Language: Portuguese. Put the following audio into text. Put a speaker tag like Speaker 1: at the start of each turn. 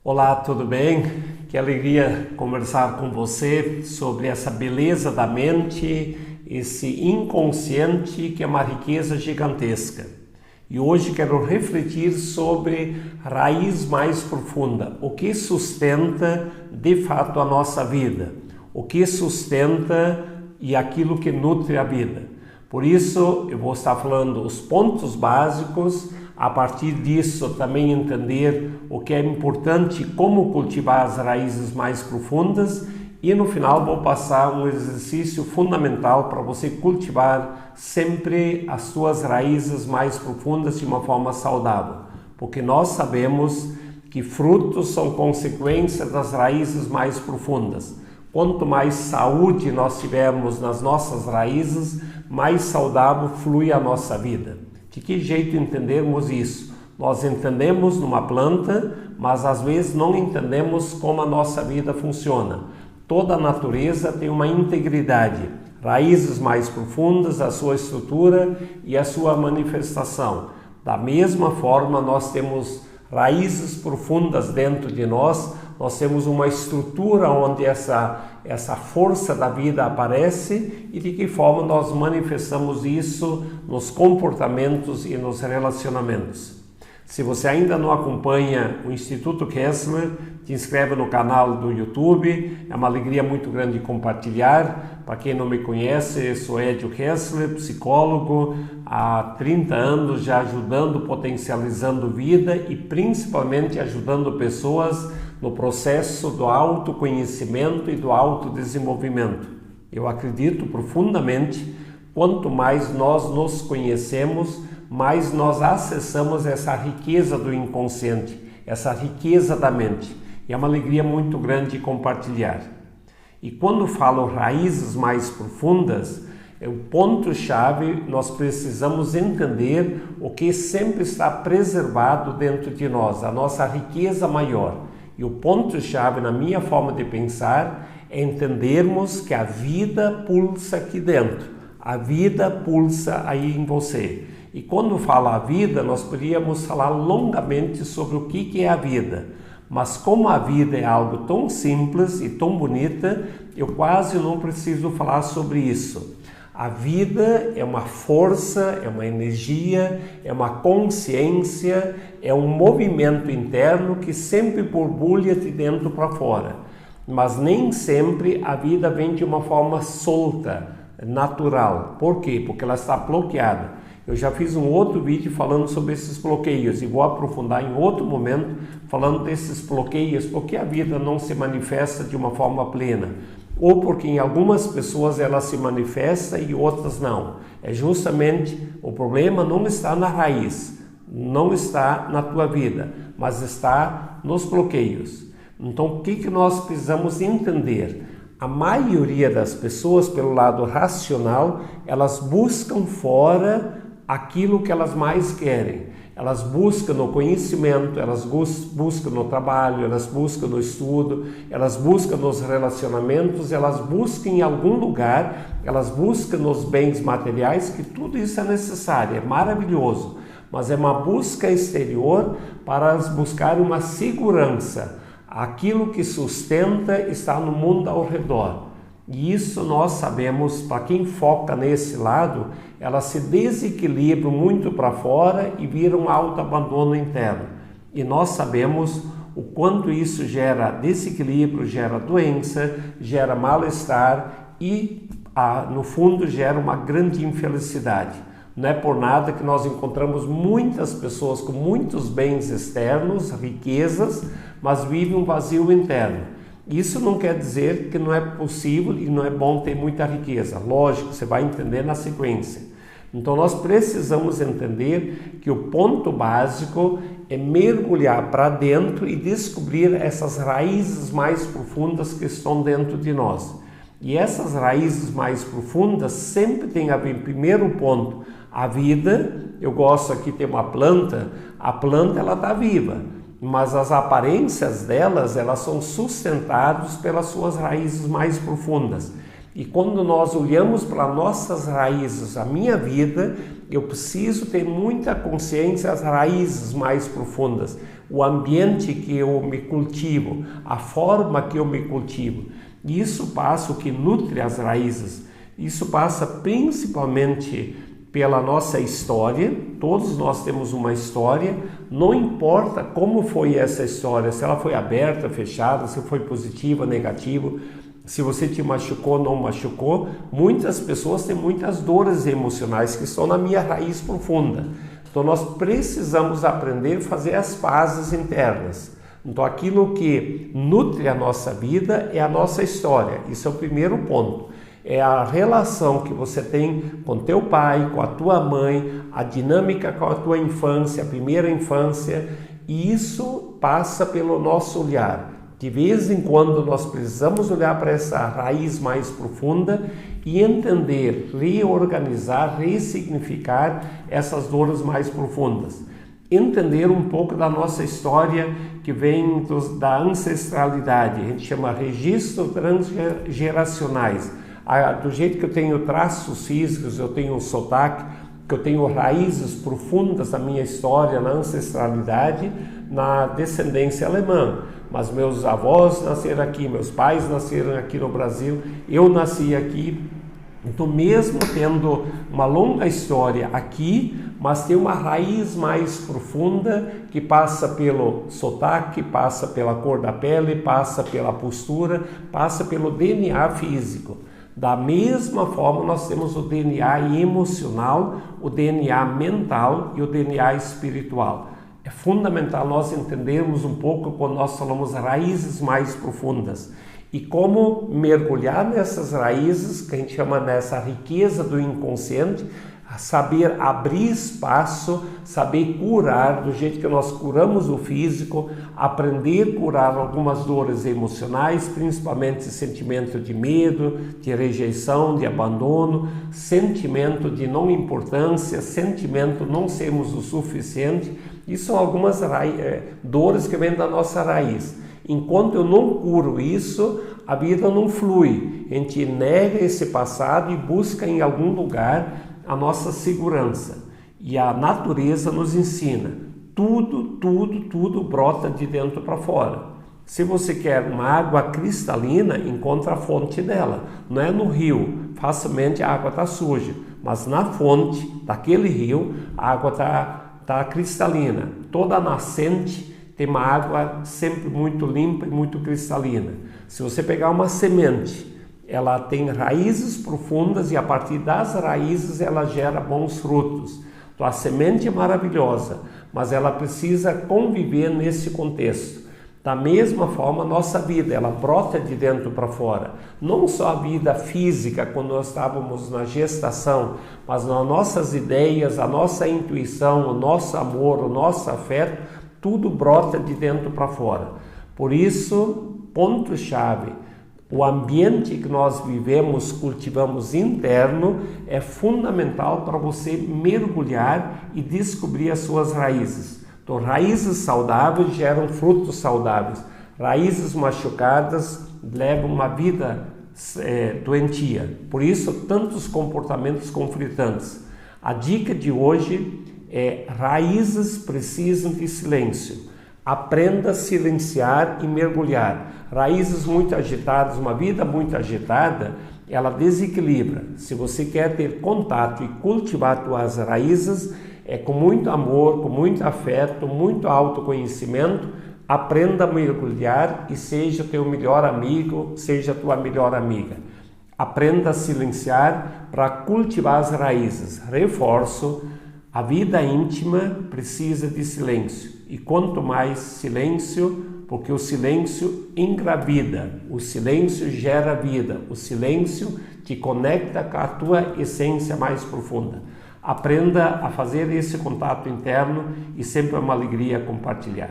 Speaker 1: Olá, tudo bem? Que alegria conversar com você sobre essa beleza da mente, esse inconsciente que é uma riqueza gigantesca. E hoje quero refletir sobre a raiz mais profunda, o que sustenta de fato a nossa vida, o que sustenta e aquilo que nutre a vida. Por isso eu vou estar falando os pontos básicos. A partir disso, também entender o que é importante, como cultivar as raízes mais profundas, e no final vou passar um exercício fundamental para você cultivar sempre as suas raízes mais profundas de uma forma saudável, porque nós sabemos que frutos são consequência das raízes mais profundas. Quanto mais saúde nós tivermos nas nossas raízes, mais saudável flui a nossa vida. De que jeito entendermos isso? Nós entendemos numa planta, mas às vezes não entendemos como a nossa vida funciona. Toda a natureza tem uma integridade, raízes mais profundas, a sua estrutura e a sua manifestação. Da mesma forma, nós temos raízes profundas dentro de nós temos uma estrutura onde essa força da vida aparece e de que forma nós manifestamos isso nos comportamentos e nos relacionamentos. Se você ainda não acompanha o Instituto Kessler, te inscreve no canal do YouTube, é uma alegria muito grande compartilhar. Para quem não me conhece, eu sou Edio Kessler, psicólogo, há 30 anos já ajudando, potencializando vida e principalmente ajudando pessoas no processo do autoconhecimento e do autodesenvolvimento. Eu acredito profundamente, quanto mais nós nos conhecemos, mais nós acessamos essa riqueza do inconsciente, essa riqueza da mente. E é uma alegria muito grande compartilhar. E quando falo raízes mais profundas, o ponto-chave, nós precisamos entender o que sempre está preservado dentro de nós, a nossa riqueza maior. E o ponto-chave na minha forma de pensar é entendermos que a vida pulsa aqui dentro, a vida pulsa aí em você. E quando falo a vida, nós poderíamos falar longamente sobre o que é a vida. Mas como a vida é algo tão simples e tão bonita, eu quase não preciso falar sobre isso. A vida é uma força, é uma energia, é uma consciência, é um movimento interno que sempre borbulha de dentro para fora. Mas nem sempre a vida vem de uma forma solta, natural. Por quê? Porque ela está bloqueada. Eu já fiz um outro vídeo falando sobre esses bloqueios e vou aprofundar em outro momento falando desses bloqueios, porque a vida não se manifesta de uma forma plena. Ou porque em algumas pessoas ela se manifesta e outras não. É justamente o problema não está na raiz, não está na tua vida, mas está nos bloqueios. Então o que nós precisamos entender? A maioria das pessoas, pelo lado racional, elas buscam fora aquilo que elas mais querem. Elas buscam no conhecimento, elas buscam no trabalho, elas buscam no estudo, elas buscam nos relacionamentos, elas buscam em algum lugar, elas buscam nos bens materiais, que tudo isso é necessário, é maravilhoso, mas é uma busca exterior para buscar uma segurança. Aquilo que sustenta está no mundo ao redor. E isso nós sabemos, para quem foca nesse lado, ela se desequilibra muito para fora e vira um autoabandono interno. E nós sabemos o quanto isso gera desequilíbrio, gera doença, gera mal-estar e, no fundo, gera uma grande infelicidade. Não é por nada que nós encontramos muitas pessoas com muitos bens externos, riquezas, mas vivem um vazio interno. Isso não quer dizer que não é possível e não é bom ter muita riqueza. Lógico, você vai entender na sequência. Então nós precisamos entender que o ponto básico é mergulhar para dentro e descobrir essas raízes mais profundas que estão dentro de nós. E essas raízes mais profundas sempre têm a ver, primeiro ponto, a vida. Eu gosto aqui de ter uma planta, a planta ela está viva. Mas as aparências delas, elas são sustentadas pelas suas raízes mais profundas. E quando nós olhamos para nossas raízes, a minha vida, eu preciso ter muita consciência das raízes mais profundas. o ambiente que eu me cultivo, a forma que eu me cultivo. E isso passa, o que nutre as raízes, isso passa principalmente pela nossa história. Todos nós temos uma história, não importa como foi essa história, se ela foi aberta, fechada, se foi positiva, negativa, se você te machucou, não machucou. Muitas pessoas têm muitas dores emocionais que estão na minha raiz profunda. Então nós precisamos aprender a fazer as pazes internas. Então aquilo que nutre a nossa vida é a nossa história. Isso é o primeiro ponto. É a relação que você tem com teu pai, com a tua mãe, a dinâmica com a tua infância, a primeira infância. E isso passa pelo nosso olhar. De vez em quando nós precisamos olhar para essa raiz mais profunda e entender, reorganizar, ressignificar essas dores mais profundas. Entender um pouco da nossa história que vem da ancestralidade, a gente chama registros transgeracionais. Do jeito que eu tenho traços físicos, eu tenho um sotaque, que eu tenho raízes profundas na minha história, na ancestralidade, na descendência alemã. Mas meus avós nasceram aqui, meus pais nasceram aqui no Brasil, eu nasci aqui. Então, mesmo tendo uma longa história aqui, mas tem uma raiz mais profunda que passa pelo sotaque, passa pela cor da pele, passa pela postura, passa pelo DNA físico. Da mesma forma, nós temos o DNA emocional, o DNA mental e o DNA espiritual. É fundamental nós entendermos um pouco quando nós falamos raízes mais profundas e como mergulhar nessas raízes, que a gente chama nessa riqueza do inconsciente, saber abrir espaço, saber curar do jeito que nós curamos o físico, aprender a curar algumas dores emocionais, principalmente sentimento de medo, de rejeição, de abandono, sentimento de não importância, sentimento de não sermos o suficiente. Isso são algumas dores que vêm da nossa raiz. Enquanto eu não curo isso, a vida não flui. A gente nega esse passado e busca em algum lugar a nossa segurança. E a natureza nos ensina. Tudo brota de dentro para fora. Se você quer uma água cristalina, encontra a fonte dela. Não é no rio, facilmente a água está suja. Mas na fonte daquele rio, a água está cristalina. Toda nascente tem uma água sempre muito limpa e muito cristalina. Se você pegar uma semente, ela tem raízes profundas e a partir das raízes ela gera bons frutos. Então a semente é maravilhosa, mas ela precisa conviver nesse contexto. Da mesma forma, a nossa vida, ela brota de dentro para fora. Não só a vida física, quando nós estávamos na gestação, mas nas nossas ideias, a nossa intuição, o nosso amor, o nosso afeto, tudo brota de dentro para fora. Por isso, ponto-chave, o ambiente que nós vivemos, cultivamos interno, é fundamental para você mergulhar e descobrir as suas raízes. Então, raízes saudáveis geram frutos saudáveis. Raízes machucadas levam uma vida doentia. Por isso, tantos comportamentos conflitantes. A dica de hoje é: raízes precisam de silêncio. Aprenda a silenciar e mergulhar. Raízes muito agitadas, uma vida muito agitada, ela desequilibra. Se você quer ter contato e cultivar suas raízes, com muito amor, com muito afeto, muito autoconhecimento, aprenda a mergulhar e seja teu melhor amigo, seja tua melhor amiga. Aprenda a silenciar para cultivar as raízes. Reforço, a vida íntima precisa de silêncio. E quanto mais silêncio, porque o silêncio engravida, o silêncio gera vida, o silêncio te conecta com a tua essência mais profunda. Aprenda a fazer esse contato interno e sempre é uma alegria compartilhar.